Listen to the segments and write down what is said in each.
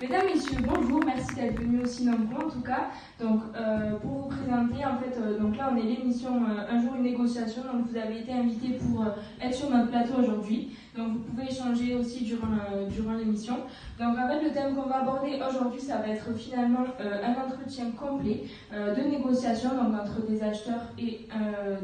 Mesdames, Messieurs, bonjour, merci d'être venus aussi nombreux en tout cas. Donc, pour vous présenter, en fait, donc là on est l'émission Un jour une négociation, donc vous avez été invités pour être sur notre plateau aujourd'hui. Donc vous pouvez échanger aussi durant l'émission. Donc en fait le thème qu'on va aborder aujourd'hui, ça va être finalement un entretien complet de négociation donc, entre des acheteurs et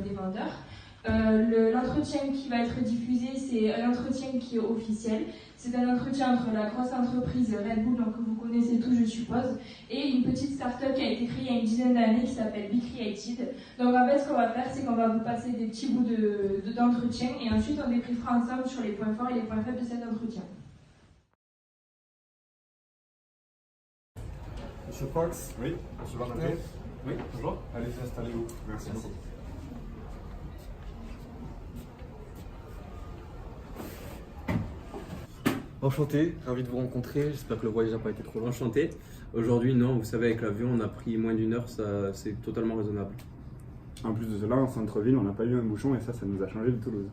des vendeurs. L'entretien qui va être diffusé, c'est un entretien qui est officiel. C'est un entretien entre la grosse entreprise Red Bull, donc, que vous connaissez tous, je suppose, et une petite start-up qui a été créée il y a une dizaine d'années qui s'appelle Be Created. Donc en fait, ce qu'on va faire, c'est qu'on va vous passer des petits bouts d'entretien et ensuite on débriefera ensemble sur les points forts et les points faibles de cet entretien. Monsieur Fox. Oui, Monsieur Barnaté. oui, bonjour. Allez, installez-vous. Merci beaucoup. Enchanté, ravi de vous rencontrer, j'espère que le voyage n'a pas été trop long. Enchanté. Aujourd'hui, non, vous savez, avec l'avion, on a pris moins d'1 heure, c'est totalement raisonnable. En plus de cela, en centre-ville, on n'a pas eu un bouchon et ça nous a changé de Toulouse.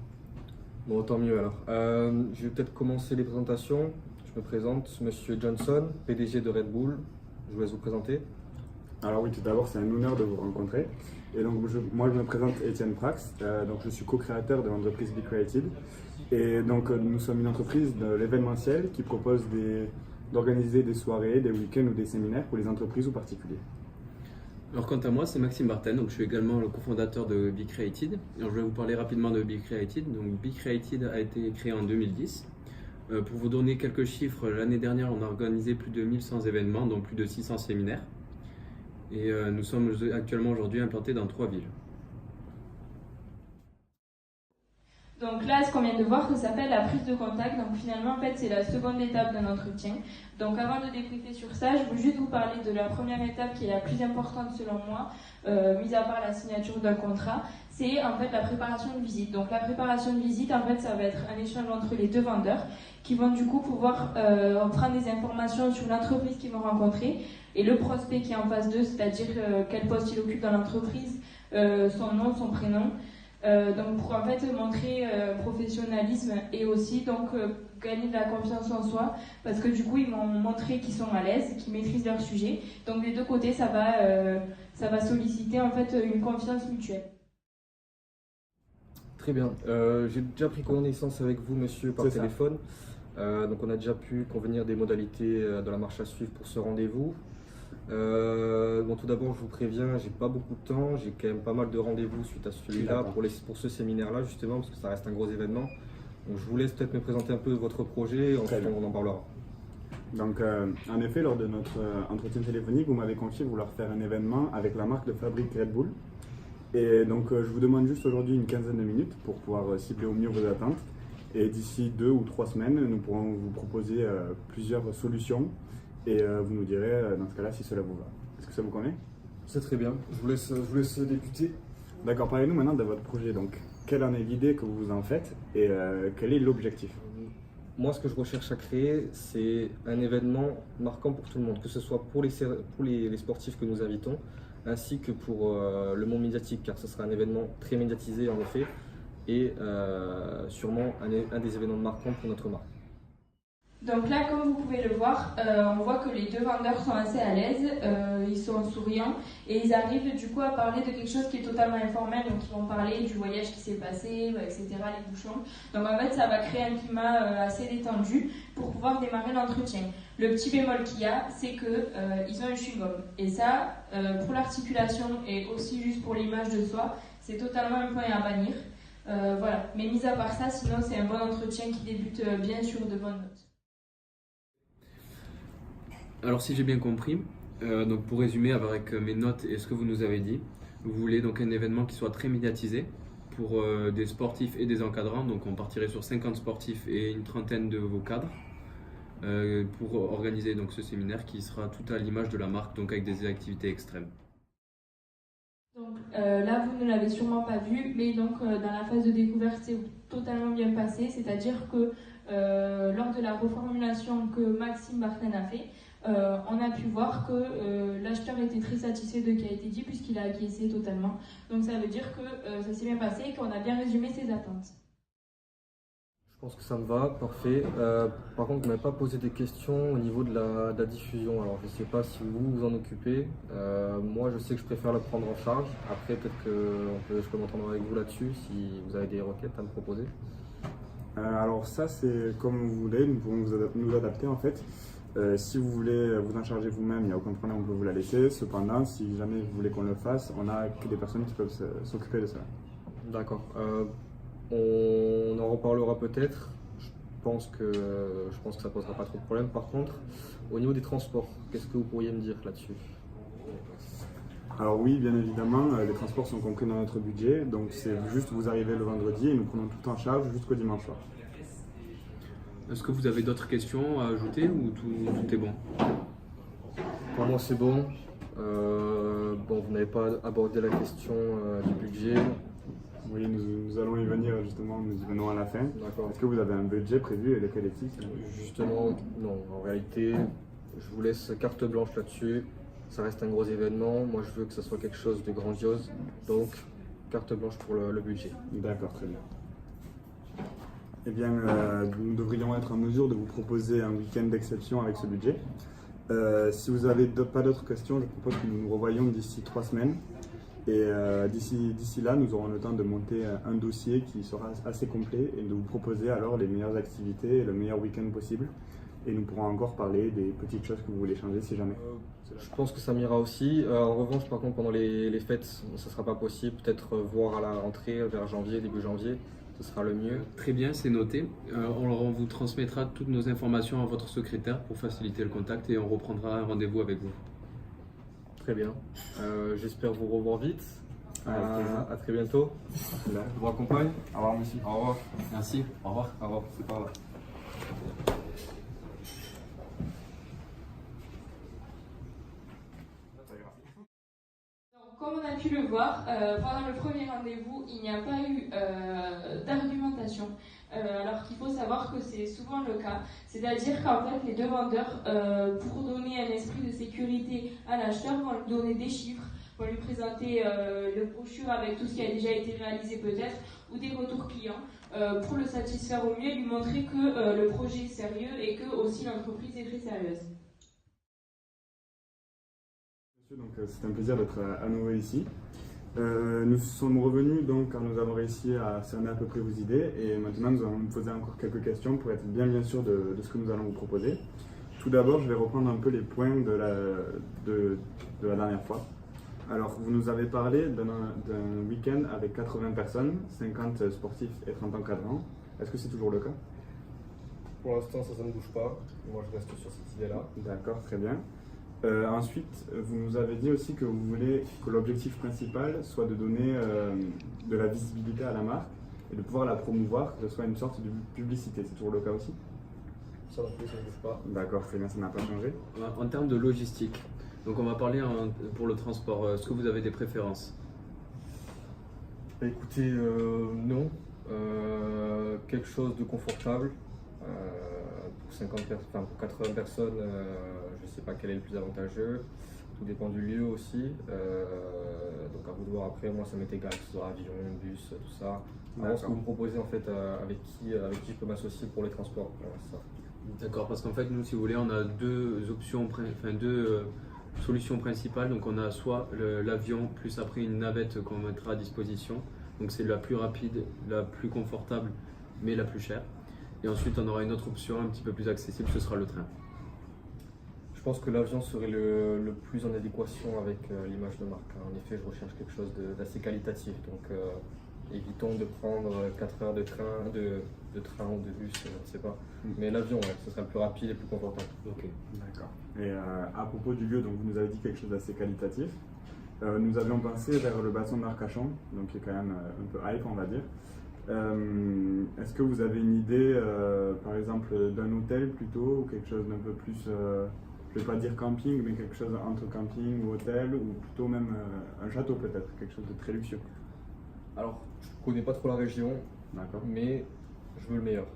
Bon, tant mieux alors. Je vais peut-être commencer les présentations. Je me présente, Monsieur Johnson, PDG de Red Bull. Je vous laisse vous présenter. Alors oui, tout d'abord, c'est un honneur de vous rencontrer. Et donc, moi, je me présente Étienne Prax. Donc, je suis co-créateur de l'entreprise Be Created. Et donc, nous sommes une entreprise de l'événementiel qui propose d'organiser des soirées, des week-ends ou des séminaires pour les entreprises ou particuliers. Alors quant à moi, c'est Maxime Barten, donc je suis également le cofondateur de Be Created. Alors, je vais vous parler rapidement de Be Created. Donc Be Created a été créé en 2010. Pour vous donner quelques chiffres, l'année dernière, on a organisé plus de 1100 événements, dont plus de 600 séminaires. Et nous sommes actuellement aujourd'hui implantés dans 3 villes. Donc là, ce qu'on vient de voir, ça s'appelle la prise de contact. Donc finalement, en fait, c'est la seconde étape d'un entretien. Donc avant de débriefer sur ça, je veux juste vous parler de la première étape qui est la plus importante selon moi, mis à part la signature d'un contrat, c'est en fait la préparation de visite. Donc la préparation de visite, en fait, ça va être un échange entre les deux vendeurs qui vont du coup pouvoir prendre des informations sur l'entreprise qu'ils vont rencontrer et le prospect qui est en face d'eux, c'est-à-dire quel poste il occupe dans l'entreprise, son nom, son prénom. Donc pour en fait montrer professionnalisme et aussi donc gagner de la confiance en soi parce que du coup ils vont montrer qu'ils sont à l'aise, qu'ils maîtrisent leur sujet. Donc des deux côtés ça va solliciter en fait une confiance mutuelle. Très bien. J'ai déjà pris connaissance avec vous, monsieur, par téléphone. Donc on a déjà pu convenir des modalités de la marche à suivre pour ce rendez-vous. Bon, tout d'abord, je vous préviens, j'ai pas beaucoup de temps, j'ai quand même pas mal de rendez-vous suite à celui-là pour ce séminaire-là justement parce que ça reste un gros événement. Donc je vous laisse peut-être me présenter un peu votre projet, ensuite on en parlera. Donc en effet, lors de notre entretien téléphonique, vous m'avez confié vouloir faire un événement avec la marque de fabrique Red Bull. Et donc je vous demande juste aujourd'hui une quinzaine de minutes pour pouvoir cibler au mieux vos attentes. Et d'ici 2 ou 3 semaines, nous pourrons vous proposer plusieurs solutions. Et vous nous direz dans ce cas-là si cela vous va. Est-ce que ça vous convient? C'est très bien, je vous laisse débuter. D'accord, parlez-nous maintenant de votre projet. Donc, quelle en est l'idée que vous en faites et quel est l'objectif? Moi, ce que je recherche à créer, c'est un événement marquant pour tout le monde, que ce soit pour les sportifs que nous invitons, ainsi que pour le monde médiatique, car ce sera un événement très médiatisé en effet, et sûrement un des événements marquants pour notre marque. Donc là, comme vous pouvez le voir, on voit que les deux vendeurs sont assez à l'aise, ils sont souriants et ils arrivent du coup à parler de quelque chose qui est totalement informel. Donc ils vont parler du voyage qui s'est passé, etc., les bouchons. Donc en fait, ça va créer un climat assez détendu pour pouvoir démarrer l'entretien. Le petit bémol qu'il y a, c'est qu'ils ont un chewing-gum. Et ça, pour l'articulation et aussi juste pour l'image de soi, c'est totalement un point à bannir. Voilà. Mais mis à part ça, sinon c'est un bon entretien qui débute bien sur de bonnes notes. Alors si j'ai bien compris, donc pour résumer avec mes notes et ce que vous nous avez dit, vous voulez donc un événement qui soit très médiatisé pour des sportifs et des encadrants, donc on partirait sur 50 sportifs et une trentaine de vos cadres pour organiser donc ce séminaire qui sera tout à l'image de la marque, donc avec des activités extrêmes. Donc là, vous ne l'avez sûrement pas vu, mais donc dans la phase de découverte, c'est totalement bien passé, c'est-à-dire que lors de la reformulation que Maxime Barten a fait, on a pu voir que l'acheteur était très satisfait de ce qui a été dit puisqu'il a acquiescé totalement. Donc ça veut dire que ça s'est bien passé et qu'on a bien résumé ses attentes. Je pense que ça me va, parfait. Par contre, vous m'avez pas posé des questions au niveau de la diffusion. Alors, je ne sais pas si vous vous en occupez. Moi, je sais que je préfère le prendre en charge. Après, peut-être que je peux m'entendre avec vous là-dessus si vous avez des requêtes à me proposer. Alors ça, c'est comme vous voulez, nous pouvons nous adapter en fait. Si vous voulez vous en charger vous-même, il n'y a aucun problème, on peut vous la laisser. Cependant, si jamais vous voulez qu'on le fasse, on n'a que des personnes qui peuvent s'occuper de ça. D'accord. On en reparlera peut-être. Je pense que ça posera pas trop de problème. Par contre, au niveau des transports, qu'est-ce que vous pourriez me dire là-dessus? Alors oui, bien évidemment, les transports sont compris dans notre budget, donc c'est juste vous arrivez le vendredi et nous prenons tout en charge jusqu'au dimanche soir. Est-ce que vous avez d'autres questions à ajouter ou tout est bon? Pour moi, c'est bon. Bon, vous n'avez pas abordé la question du budget. Oui, nous allons y venir justement, nous y venons à la fin. D'accord. Est-ce que vous avez un budget prévu et lequel est-il? Justement, non. En réalité, je vous laisse carte blanche là-dessus. Ça reste un gros événement. Moi, je veux que ce soit quelque chose de grandiose. Donc, carte blanche pour le budget. D'accord, très bien. Eh bien, nous devrions être en mesure de vous proposer un week-end d'exception avec ce budget. Si vous n'avez pas d'autres questions, je propose que nous nous revoyions d'ici 3 semaines. Et d'ici là, nous aurons le temps de monter un dossier qui sera assez complet et de vous proposer alors les meilleures activités et le meilleur week-end possible. Et nous pourrons encore parler des petites choses que vous voulez changer si jamais. Je pense que ça m'ira aussi. En revanche, par contre, pendant les fêtes, ça ne sera pas possible. Peut-être voir à la rentrée, vers janvier, début janvier, ce sera le mieux. Très bien, c'est noté. On vous transmettra toutes nos informations à votre secrétaire pour faciliter le contact et on reprendra un rendez-vous avec vous. Très bien. J'espère vous revoir vite. À très bientôt. Là. Je vous accompagne. Au revoir, monsieur. Au revoir. Merci, au revoir. Au revoir. C'est par là. Donc, comme on a pu le voir, pendant le premier rendez-vous, il n'y a pas eu d'argumentation. Alors qu'il faut savoir que c'est souvent le cas. C'est-à-dire qu'en fait, les demandeurs, pour donner un esprit de sécurité à l'acheteur, vont lui donner des chiffres, vont lui présenter le brochure avec tout ce qui a déjà été réalisé peut-être, ou des retours clients, pour le satisfaire au mieux, lui montrer que le projet est sérieux et que aussi l'entreprise est très sérieuse. Donc c'est un plaisir d'être à nouveau ici. Nous sommes revenus donc car nous avons réussi à cerner à peu près vos idées et maintenant nous allons nous poser encore quelques questions pour être bien sûr de ce que nous allons vous proposer. Tout d'abord, je vais reprendre un peu les points de la dernière fois. Alors, vous nous avez parlé d'un week-end avec 80 personnes, 50 sportifs et 30 encadrants. Est-ce que c'est toujours le cas? Pour l'instant, ça ne bouge pas. Moi, je reste sur cette idée-là. D'accord, très bien. Ensuite, vous nous avez dit aussi que vous voulez que l'objectif principal soit de donner de la visibilité à la marque et de pouvoir la promouvoir, que ce soit une sorte de publicité. C'est toujours le cas aussi? Ça non plus, ça ne bouge pas. D'accord, très bien, ça n'a pas changé. En termes de logistique, donc on va parler pour le transport. Est-ce que vous avez des préférences? Écoutez, non. Quelque chose de confortable. Pour 80 personnes, je ne sais pas quel est le plus avantageux. Tout dépend du lieu aussi. Donc à vous de voir après, moi ça m'est égal, que ce soit avion, bus, tout ça. Alors ce que vous me proposez en fait, avec qui je peux m'associer pour les transports. Ça. D'accord, parce qu'en fait nous si vous voulez on a deux solutions principales. Donc on a soit l'avion plus après une navette qu'on mettra à disposition. Donc c'est la plus rapide, la plus confortable mais la plus chère. Et ensuite, on aura une autre option un petit peu plus accessible, ce sera le train. Je pense que l'avion serait le plus en adéquation avec l'image de marque. En effet, je recherche quelque chose d'assez qualitatif. Donc, évitons de prendre 4 heures de train ou de bus, je ne sais pas. Mais l'avion, ouais, ce serait le plus rapide et le plus confortable. Ok. D'accord. Et à propos du lieu, donc vous nous avez dit quelque chose d'assez qualitatif. Nous avions pensé vers le bassin d'Arcachon, donc qui est quand même un peu hype, on va dire. Est-ce que vous avez une idée, par exemple, d'un hôtel plutôt, ou quelque chose d'un peu plus, je ne vais pas dire camping, mais quelque chose entre camping ou hôtel, ou plutôt même un château peut-être, quelque chose de très luxueux? Alors, je ne connais pas trop la région, mais je veux le meilleur.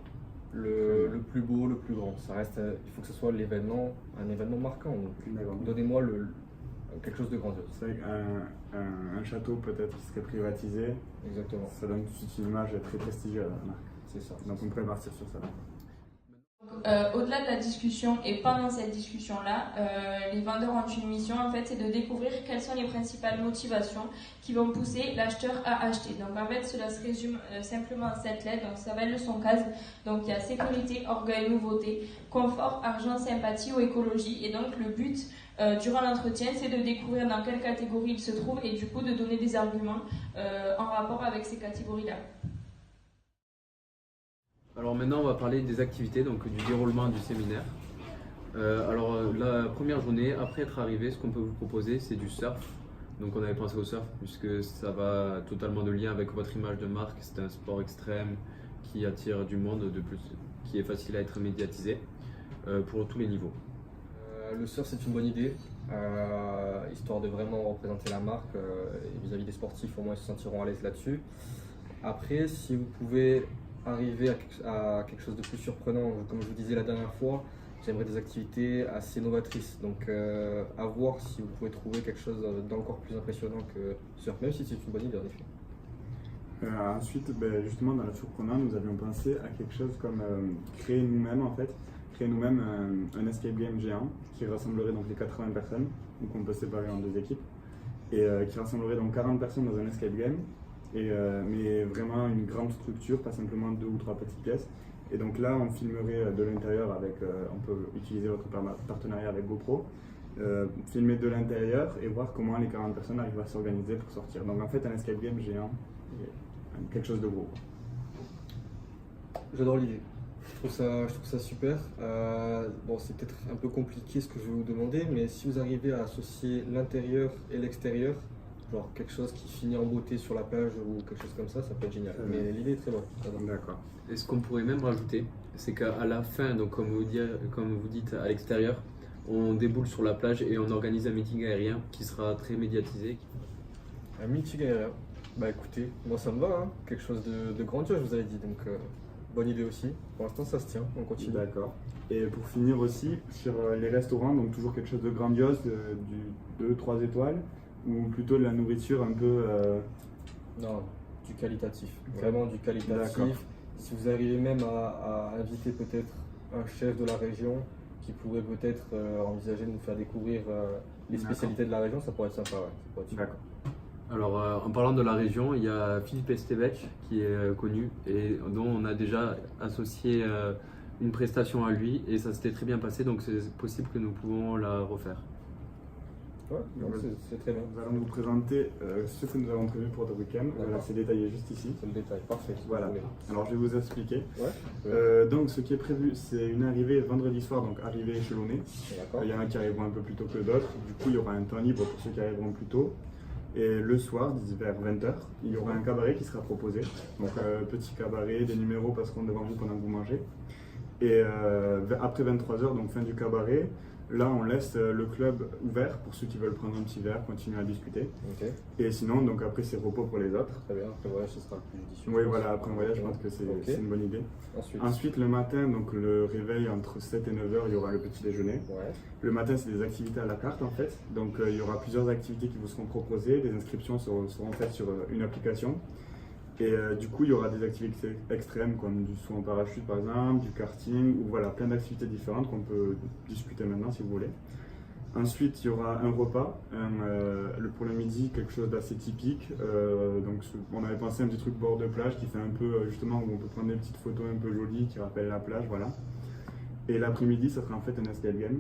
Le plus beau, le plus grand. Ça reste, il faut que ce soit un événement marquant. Donnez-moi quelque chose de grandiose. C'est vrai qu'un château peut-être qui serait privatisé, Exactement, ça donne tout de suite une image très prestigieuse à la marque. c'est ça. Donc on pourrait partir sur ça. Au-delà de la discussion et pendant cette discussion-là, les vendeurs ont une mission en fait, c'est de découvrir quelles sont les principales motivations qui vont pousser l'acheteur à acheter. Donc en fait, cela se résume simplement à 7 lettres. Donc ça va être le son case. Donc il y a sécurité, orgueil, nouveauté, confort, argent, sympathie ou écologie. Et donc le but durant l'entretien, c'est de découvrir dans quelle catégorie il se trouve et du coup de donner des arguments en rapport avec ces catégories-là. Alors maintenant, on va parler des activités, donc du déroulement du séminaire. La première journée, après être arrivé, ce qu'on peut vous proposer, c'est du surf. Donc on avait pensé au surf puisque ça va totalement de lien avec votre image de marque. C'est un sport extrême qui attire du monde, de plus, qui est facile à être médiatisé pour tous les niveaux. Le surf, c'est une bonne idée, histoire de vraiment représenter la marque et vis-à-vis des sportifs, au moins ils se sentiront à l'aise là-dessus. Après, si vous pouvez arriver à quelque chose de plus surprenant, comme je vous disais la dernière fois, j'aimerais des activités assez novatrices. Donc à voir si vous pouvez trouver quelque chose d'encore plus impressionnant que surf, même si c'est une bonne idée en effet. Ensuite, justement dans la surprenant, nous avions pensé à quelque chose comme créer nous-mêmes un escape game géant qui rassemblerait donc les 80 personnes, donc on peut séparer en 2 équipes, et qui rassemblerait donc 40 personnes dans un escape game. Mais vraiment une grande structure, pas simplement 2 ou 3 petites pièces. Et donc là, on filmerait de l'intérieur avec, on peut utiliser votre partenariat avec GoPro, filmer de l'intérieur et voir comment les 40 personnes arrivent à s'organiser pour sortir. Donc en fait, un escape game géant, quelque chose de gros. J'adore l'idée. Je trouve ça super. Bon, c'est peut-être un peu compliqué ce que je vais vous demander, mais si vous arrivez à associer l'intérieur et l'extérieur, genre quelque chose qui finit en beauté sur la plage ou quelque chose comme ça peut être génial. Mais l'idée est très bonne. D'accord. Et ce qu'on pourrait même rajouter, c'est qu'à la fin, donc comme vous dites à l'extérieur, on déboule sur la plage et on organise un meeting aérien qui sera très médiatisé. Un meeting aérien. Bah écoutez, moi ça me va, hein. Quelque chose de grandiose, je vous avais dit, donc bonne idée aussi. Pour l'instant ça se tient, on continue. D'accord. Et pour finir aussi, sur les restaurants, donc toujours quelque chose de grandiose, du 2-3 étoiles, ou plutôt de la nourriture un peu... Non, du qualitatif, vraiment du qualitatif. Si vous arrivez même à inviter peut-être un chef de la région qui pourrait peut-être envisager de nous faire découvrir les spécialités de la région, ça pourrait être sympa. Ouais. D'accord. Alors en parlant de la région, il y a Philippe Estevech qui est connu et dont on a déjà associé une prestation à lui et ça s'était très bien passé, donc c'est possible que nous pouvons la refaire. Ouais, c'est très bien. Nous allons vous présenter ce que nous avons prévu pour le week-end. Voilà, c'est détaillé juste ici. C'est le détail, parfait. Voilà. Alors je vais vous expliquer. Ouais. Donc ce qui est prévu, c'est une arrivée vendredi soir, donc arrivée échelonnée. D'accord. Il y en a qui arriveront un peu plus tôt que d'autres. Du coup, il y aura un temps libre pour ceux qui arriveront plus tôt. Et le soir, vers 20h, il y aura un cabaret qui sera proposé. Donc petit cabaret, des numéros passeront devant vous pendant que vous mangez. Et après 23h, donc fin du cabaret, là on laisse le club ouvert pour ceux qui veulent prendre un petit verre, continuer à discuter. Okay. Et sinon, donc après c'est repos pour les autres. Très bien, après voyage ce sera le plus judicieux. Oui, voilà, après un voyage, je pense que c'est une bonne idée. Ensuite, le matin, donc le réveil entre 7 et 9h, il y aura le petit déjeuner. Ouais. Le matin, c'est des activités à la carte en fait. Donc il y aura plusieurs activités qui vous seront proposées. Des inscriptions seront faites sur une application. Et du coup, il y aura des activités extrêmes comme du saut en parachute par exemple, du karting, ou voilà, plein d'activités différentes qu'on peut discuter maintenant si vous voulez. Ensuite, il y aura un repas, pour le midi, quelque chose d'assez typique. Donc, on avait pensé à un petit truc bord de plage qui fait un peu, justement, où on peut prendre des petites photos un peu jolies qui rappellent la plage, voilà. Et l'après-midi, ça sera en fait un escape game.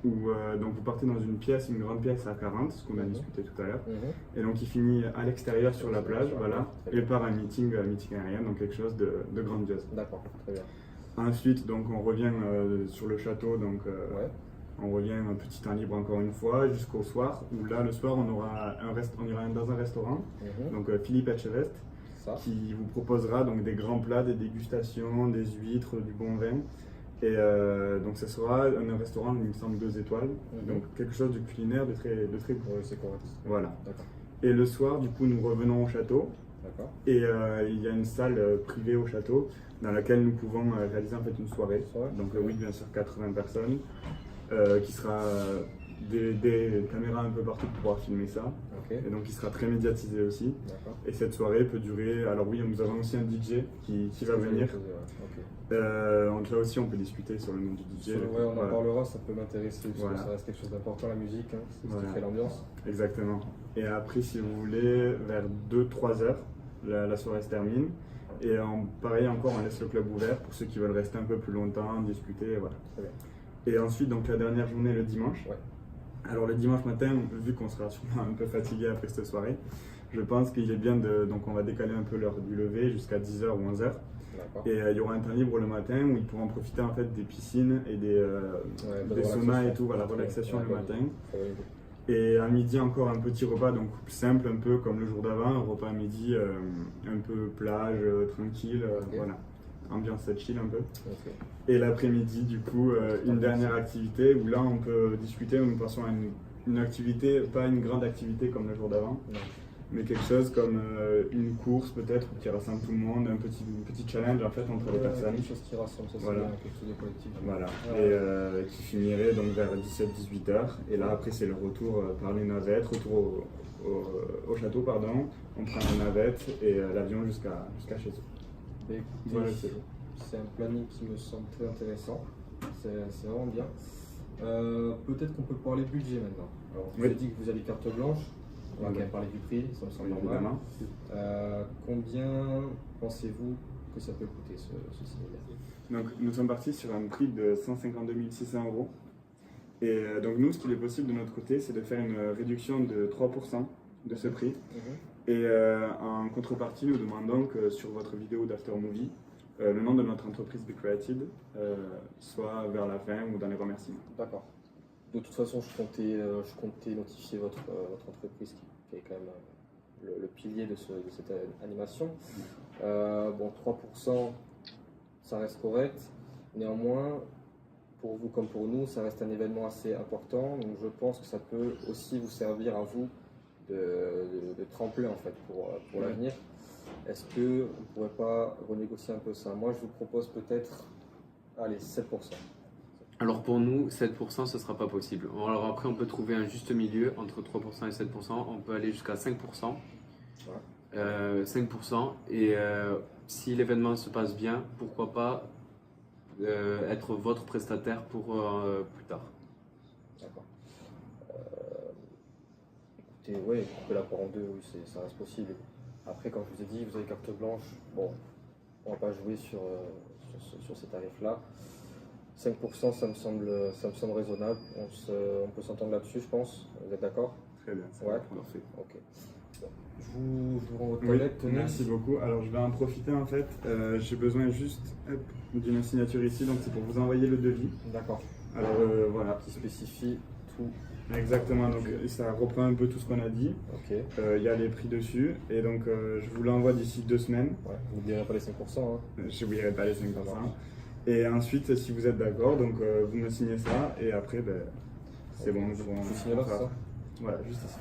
Où donc vous partez dans une pièce, une grande pièce à 40, ce qu'on a discuté tout à l'heure, et donc il finit à l'extérieur sur la plage, voilà, et par un meeting aérien, donc quelque chose de grandiose. D'accord, très bien. Ensuite, donc on revient sur le château, donc on revient un petit temps libre encore une fois, jusqu'au soir, où là le soir on ira dans un restaurant, donc Philippe Etchevest, qui vous proposera donc des grands plats, des dégustations, des huîtres, du bon vin. Et donc ça sera un restaurant, il me semble 2 étoiles, donc quelque chose de culinaire de très cool. Oui, c'est correct. Voilà. Et le soir, du coup, nous revenons au château. Et il y a une salle privée au château dans laquelle nous pouvons réaliser en fait une soirée. Donc oui, bien sûr, 80 personnes, qui sera des caméras un peu partout pour pouvoir filmer ça. Ok, Et donc il sera très médiatisé aussi. d'accord. Et cette soirée peut durer. Alors oui, nous avons aussi un DJ qui va venir. Ok. Donc là aussi, on peut discuter sur le nom du DJ. Ouais, on en Voilà. parlera, ça peut m'intéresser, parce Voilà. que ça reste quelque chose d'important, la musique, hein, c'est ce Voilà. qui fait l'ambiance. Exactement. Et après, si vous voulez, vers 2-3 heures, la soirée se termine. Et pareil, encore, on laisse le club ouvert pour ceux qui veulent rester un peu plus longtemps, discuter, voilà. Très bien. Et ensuite, donc la dernière journée, le dimanche. Ouais. Alors le dimanche matin, vu qu'on sera sûrement un peu fatigué après cette soirée, je pense qu'il est bien de... Donc on va décaler un peu l'heure du lever jusqu'à 10h ou 11h. D'accord. Et il y aura un temps libre le matin où ils pourront profiter en fait des piscines et des de saunas relaxation. et tout, voilà, Ok. relaxation Ouais, le bonne matin. idée. Très bonne idée. Et à midi encore un petit repas, donc simple, un peu comme le jour d'avant, un repas à midi, un peu plage, tranquille, Ok. voilà, ambiance chill un peu. Ok. Et l'après-midi, du coup, une dernière activité où là on peut discuter, nous passons à une activité, pas une grande activité comme le jour d'avant, Non. mais quelque chose comme une course peut-être qui rassemble tout le monde, un petit challenge en fait entre les personnes. Quelque chose qui rassemble, ça c'est Voilà. bien, quelque chose de collectif. Voilà, Ouais. et qui finirait donc vers 17-18 heures. Et là, après, c'est le retour par les navettes, retour au château, pardon. On prend la navette et l'avion jusqu'à chez eux. Mais écoutez, Voilà le séjour. c'est un planning qui me semble très intéressant, c'est vraiment bien. Peut-être qu'on peut parler budget maintenant. Alors, vous Oui. avez dit que vous avez carte blanche, on va Oui. quand même parler du prix, ça me semble Oui, normal. évidemment. Combien pensez-vous que ça peut coûter ce séminaire? Donc, nous sommes partis sur un prix de 152 600 €. Et donc, nous, ce qu'il est possible de notre côté, c'est de faire une réduction de 3% de ce prix. Et en contrepartie, nous demandons que sur votre vidéo d'After Movie, le nom de notre entreprise Be Created soit vers la fin ou dans les remerciements. D'accord. De toute façon, je comptais notifier votre entreprise qui est quand même le pilier de cette animation. Bon, 3%, ça reste correct. Néanmoins, pour vous comme pour nous, ça reste un événement assez important. Donc je pense que ça peut aussi vous servir à vous de tremplin en fait pour l'avenir. Est-ce qu'on ne pourrait pas renégocier un peu ça? Moi, je vous propose peut-être, allez, 7%. Alors pour nous, 7%, ce ne sera pas possible. Alors après, on peut trouver un juste milieu entre 3% et 7%. On peut aller jusqu'à 5%. Ouais. 5%. Et si l'événement se passe bien, pourquoi pas être votre prestataire pour plus tard. D'accord. Écoutez, oui, on peut la prendre en deux, oui, ça reste possible. Après, comme je vous ai dit, vous avez carte blanche. Bon, on va pas jouer sur ces tarifs-là. 5%, ça me semble raisonnable. On peut s'entendre là-dessus, je pense. Vous êtes d'accord? Très bien, ça Ouais. va être parfait. Ok. Bon. Je vous rends votre Oui, tablette. tenez. merci beaucoup. Alors je vais en profiter en fait. J'ai besoin juste d'une signature ici, donc c'est pour vous envoyer le devis. D'accord. Alors voilà, Qui spécifie tout. exactement. Donc ça reprend un peu tout ce qu'on a dit. Ok. Il y a les prix dessus et donc je vous l'envoie d'ici 2 semaines. Ouais. N'oubliez pas les 5%. Hein. Je n'oublierai pas les 5%. Ça marche. Et ensuite, si vous êtes d'accord, donc vous me signez ça et après, ben, c'est bon. Je signe là, c'est ça? Voilà, juste ici.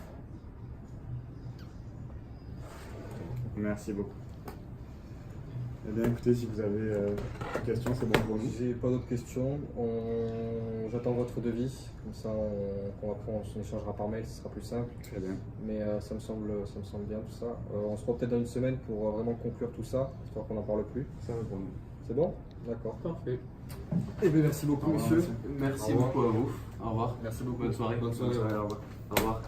Merci beaucoup. Eh bien, écoutez, si vous avez des questions, c'est bon pour nous. J'ai pas d'autres questions. J'attends votre devis. Comme ça, après, on s'en échangera par mail, ce sera plus simple. Très bien. Mais ça me semble bien tout ça. On se revoit peut-être dans une semaine pour vraiment conclure tout ça, histoire qu'on n'en parle plus. Ça va pour nous. C'est bon? D'accord. Parfait. Eh bien, merci beaucoup, Au revoir, monsieur. monsieur. Merci Au revoir. beaucoup à vous. Au revoir. Merci beaucoup. Bonne soirée. Bonne soirée. Au revoir. Au revoir.